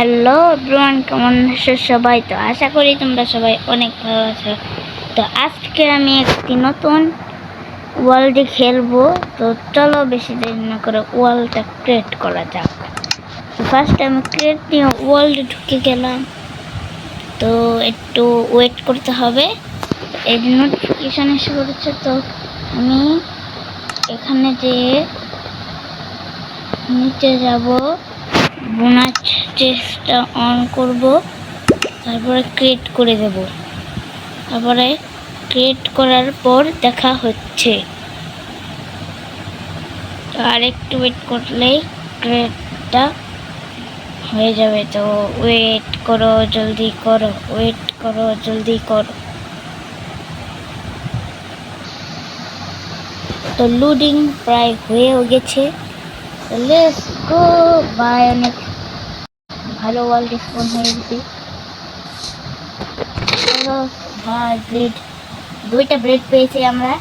Hello everyone, কেমন আছো সবাই? তো আশা করি তোমরা সবাই অনেক ভালো আছো। তো আজকে আমি একটি নতুন ওয়ার্ল্ডে খেলবো। তো চলো বেশি দেরি না করে ওয়ার্ল্ডটা ক্রিয়েট করা যাক। তো ফার্স্ট আমি ক্রিয়েট নিয়ে ওয়ার্ল্ডে ঢুকে গেলাম। তো একটু ওয়েট করতে হবে, এই যে নোটিফিকেশান এসে পড়েছে। তো আমি এখানে যে নিচে যাব, বোনাস চেষ্টা অন করব, তারপরে ক্রিয়েট করে দেব। তারপরে ক্রিয়েট করার পর দেখা হচ্ছে। আর একটু ওয়েট করলেই ক্রিয়েটটা হয়ে যাবে। তো ওয়েট করো, জলদি করো, ওয়েট করো, জলদি করো। তো লোডিং প্রায় হয়েও গেছে। তো লেটস গো বাই। অনেক ভালো ওয়ার্ল্ড স্পন হয়ে গেছে। ব্রেড, দুইটা ব্রেড পেয়েছি আমরা।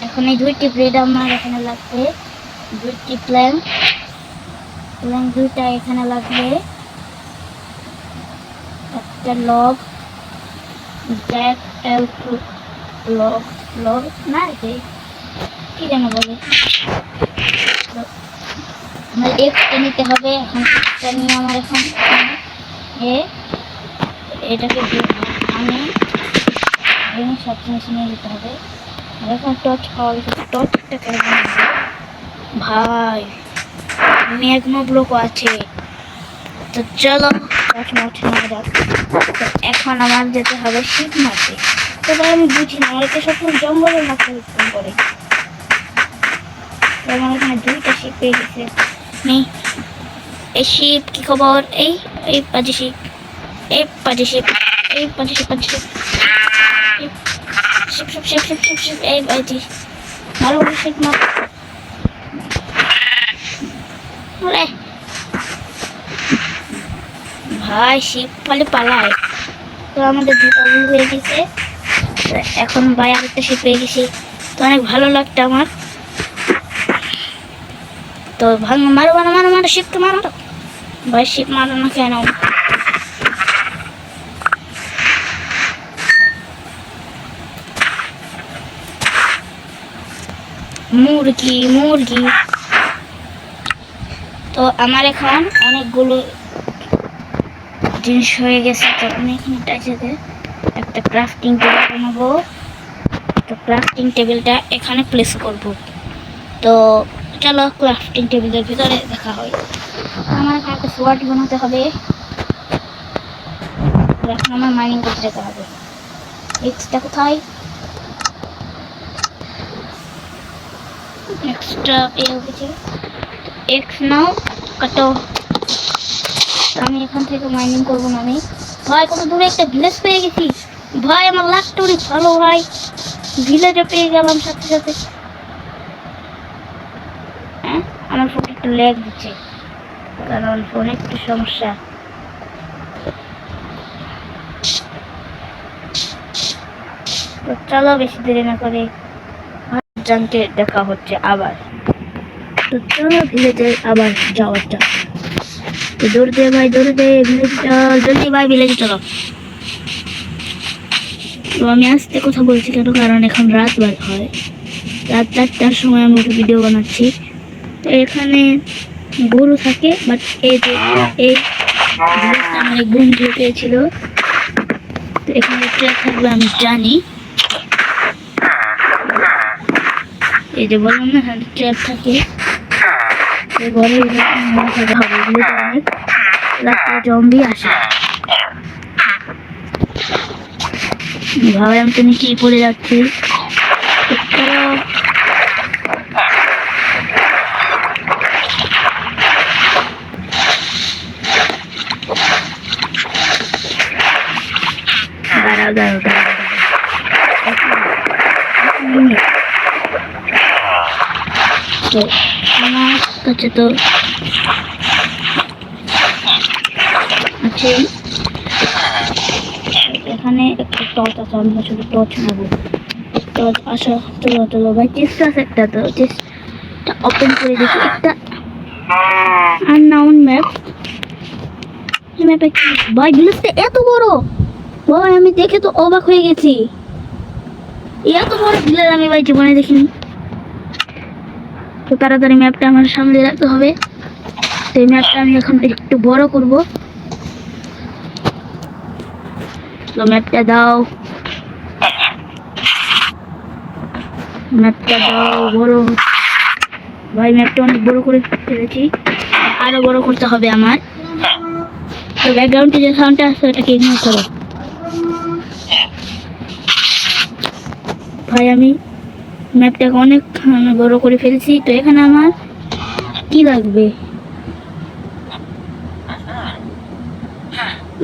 এখন এই দুইটি ব্রেড আমার এখানে লাগবে, দুইটি প্ল্যাঙ্ক দুইটা এখানে লাগবে, একটা লগ, লগ না কি যেন বলে, আমার একটা নিতে হবে। এখন একটা নিয়ে আমার এখন এটাকে আমি সব জিনিস নিয়ে যেতে হবে। আর এখন টর্চ পাওয়া গেছে, টর্চটা কেমন ভাই, ম্যাগমা ব্লকও আছে। তো চলো টর্চ মারতে নেওয়া যাক। তো এখন আমার যেতে হবে শিপ মারতে। তো ভাই আমি বুঝি না, আমার সবসময় জঙ্গলের মাথা উৎপন্ন করে। আমার এখানে দুইটা শিপ পেয়ে গেছে। নেই এই শিপ, কি খবর? এই পাজি শিপ, এই পাজি শিপ, এই পাজি শিপ, পাজি শিপ, শিপ শিপ শিপ শিপ শিপ শিপ, এই পাজি মারো শিপ মার। ভাই শিপ ফলে পালায়। তো আমাদের দুটো ভুল হয়ে গেছে। এখন ভাই আরেকটা শিপ পেয়ে গেছি। তো অনেক ভালো লাগতো আমার। তো ভালো মারো মারো মারো মারো, শিপকে মারো মারো। ভাই শিপ মারো না কেন? মুরগি মুরগি। তো আমার এখন অনেকগুলো জিনিস হয়ে গেছে। তো আমি এখানে একটা ক্রাফটিং টেবিল বানাবো। তো ক্রাফটিং টেবিলটা এখানে প্লেস করব। তো চলো ক্রাফটিং টেবিলের ভিতরে দেখা হয়। আমার এখানে একটা সোয়ার্ড বানাতে হবে। এখন আমার মাইনিং করতে যেতে হবে। এক্সটা কোথায়? এক্সট্রা পেয়ে গেছে। এক্স নাও কাটো। আমি এখান থেকে মাইনিং করবো না। আমি ভাই কত দূরে একটা ভিলেজ পেয়ে গেছি। ভাই আমার লাকটা অনেক ভালো ভাই, ভিলেজে পেয়ে গেলাম সাথে সাথে। হ্যাঁ আমার ফোন একটু ল্যাগ দিচ্ছে, কারণ ফোনে একটু সমস্যা। তো চলো বেশি দেরি না করে জানতে দেখা হচ্ছে আবার। তো চলো ভিলেজে আবার যাওয়া যাক। তো দৌড় দে ভাই, দৌড় দে, ভিলেজ চল জলদি ভাই, ভিলেজে চলো। তো আমি আস্তে কথা বলছি কেন, কারণ এখন রাত হয়, রাত 4টার সময় আমি ভিডিও বানাচ্ছি। তো এখানে গরু থাকে, বাট এই যে এই আমার এক বন্ধু পেয়েছিল। তো এখানে ট্র্যাক থাকবে আমি জানি, এই যে বললাম না এখানে ট্র্যাক থাকে। ঘরে হবে অনেক রাত্রে জম্বি আসে। ভাবে আমি তো নিচেই পড়ে যাচ্ছি। দাঁড়াও দাঁড়াও দাঁড়াও, তো আমার কাছে তো আছে, এখানে একটা টর্চ আছে। আমি শুধু টর্চ নেবো। টর্চ আসো, চলো চলো ভাই, চেষ্টা আছে একটা। তো চেষ্টা ওপেন করে দেখি, একটা আননাউন ম্যাপ। ম্যাপে ভাই ভিলেজটা এত বড়, ভাই আমি দেখে তো অবাক হয়ে গেছি। এত বড় ভিলেজ আমি ভাই জীবনে দেখিনি। তো তাড়াতাড়ি ম্যাপটা আমার সামনে রাখতে হবে। তো এই ম্যাপটা আমি এখন একটু বড় করব। তো ম্যাপটা দাও, ম্যাপটা দাও বড়। ভাই ম্যাপটা অনেক বড় করে ফেলেছি, আরো বড় করতে হবে আমার। তো ব্যাকগ্রাউন্ডে যে সাউন্ডটা আছে ওটাকে ইগনোর করো। ভাই আমি ম্যাপটাকে অনেক বড় করে ফেলছি। তো এখানে আমার কি লাগবে?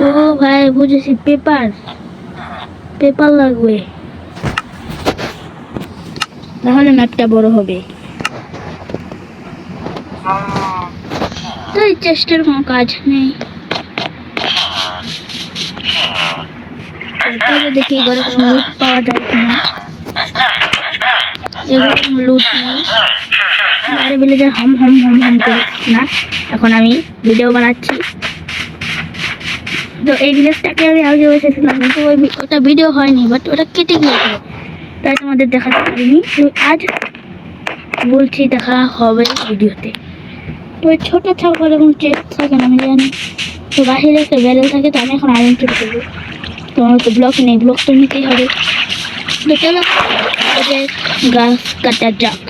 ও ভাই বুঝেছি, পেপার, পেপার লাগবে, তাহলে ম্যাপটা বড় হবে। তো এই চেষ্টার কোনো কাজ নেই। তারপরে দেখি ঘরে কোনো লুট পাওয়া যায় কিনা। এগুলো কোনো লুট নেই। আরে ভিলেজার হম হম হম হম করে না, এখন আমি ভিডিও বানাচ্ছি। তো এই ভিলেজটাকে আমি আগে বসেছিলাম, কিন্তু ওটা ভিডিও হয়নি, বাট ওটা কেটে গিয়েছে, তাই তোমাদের দেখাতে পারিনি। তো আজ বলছি দেখা হবে ভিডিওতে। তো ওই ছোট ছাগল এবং চেস্ট থাকে না আমি জানি। তো বাহিরে একটা ব্যারেল থাকে, তো আমি এখন আয়রন চুরি করবো। তো আমার তো ব্লক নেই, ব্লক তো নিতেই হবে। তো চলো গাছ কাটা যাক।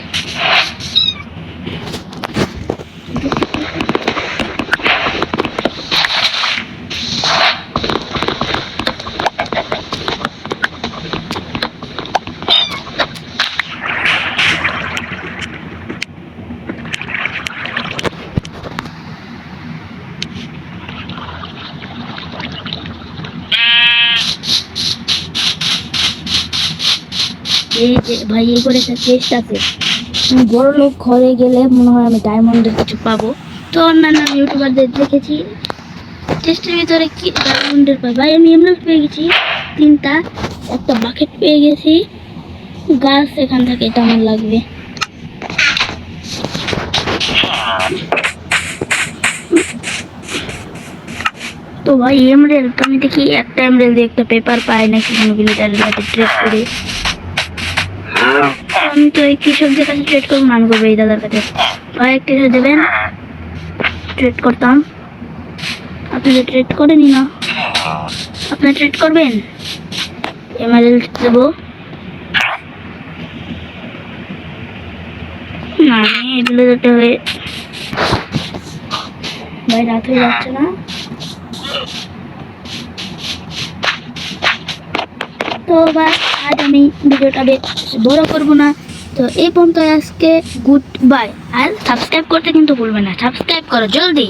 এই যে ভাই এই করে একটা চেস্ট আছে, বড় লোক ঘরে গেলে মনে হয় আমি ডায়মন্ডের কিছু পাবো। তো অন্যান্য ইউটিউবারদের দেখেছি চেস্টের ভিতরে কি ডায়মন্ডের পাই। ভাই আমি এমএলএস পেয়ে গেছি 3টা, একটা বাকেট পেয়ে গেছি, গাছ এখান থেকে, এটা আমার লাগবে। তো ভাই এমরেল, তো আমি দেখি একটা এমরেল দিয়ে একটা পেপার পাই নাকি কোনো ভিলেজারের সাথে ট্রেড করে। আমি তো এই কৃষকদের কাছে ট্রেড করবো না, আমি করবো এই দাদার কাছে। ভাই একটু দেবেন, ট্রেড করতাম। আপনি তো ট্রেড করেনি না, আপনার ট্রেড করবেন? এমআরএল দেবো না, আমি এগুলো যেতে হয়ে ভাই রাত হয়ে যাচ্ছে না। তো বাস আজ আমি ভিডিওটা বেশ বড় করবো না। তো এই পর্যন্ত আজকে গুড বাই। আর সাবস্ক্রাইব করতে কিন্তু ভুলবে না, সাবস্ক্রাইব করো জলদি।